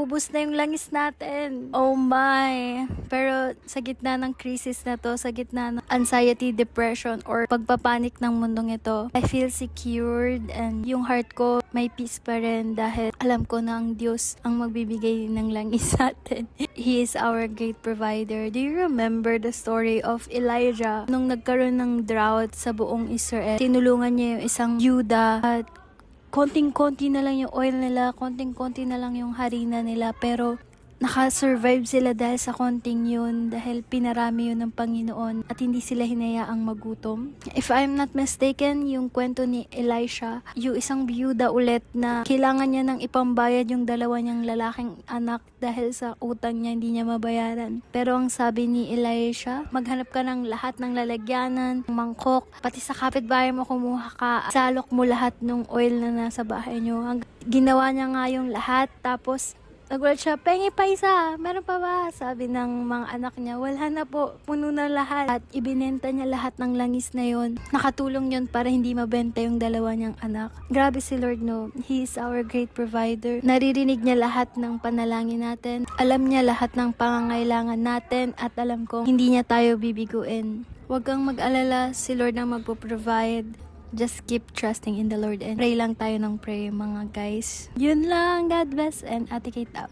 ubos na yung langis natin. Oh my. Pero sa gitna ng crisis na to, sa gitna ng anxiety, depression, or pagpapanik ng mundong ito, I feel secured and yung heart ko may peace pa rin dahil alam ko na ang Diyos ang magbibigay ng langis sa atin. He is our great provider. Do you remember the story of Elijah? Nung nagkaroon ng drought sa buong Israel, tinulungan niya yung isang Yuda at konting-konti na lang yung oil nila, konting-konti na lang yung harina nila, pero nakasurvive sila dahil sa konting yun, dahil pinarami yun ng Panginoon at hindi sila hinayaang magutom. If I'm not mistaken, yung kwento ni Elisha, yung isang biyuda ulit na kailangan niya nang ipambayad yung dalawa niyang lalaking anak dahil sa utang niya, hindi niya mabayaran. Pero ang sabi ni Elisha, maghanap ka ng lahat ng lalagyanan, mangkok, pati sa kapitbahay mo kumuha ka, salok mo lahat ng oil na nasa bahay niyo. Ginawa niya nga yung lahat, tapos nagulat siya, pengi pa isa, meron pa ba? Sabi ng mga anak niya, wala na po, puno na lahat. At ibinenta niya lahat ng langis na yon. Nakatulong yon para hindi mabenta yung dalawa niyang anak. Grabe si Lord, no? He is our great provider. Naririnig niya lahat ng panalangin natin. Alam niya lahat ng pangangailangan natin at alam kong hindi niya tayo bibiguin. Huwag kang mag-alala, si Lord ang magpo-provide. Just keep trusting in the Lord and pray lang tayo ng pray, mga guys. Yun lang. God bless and Ate Kate out.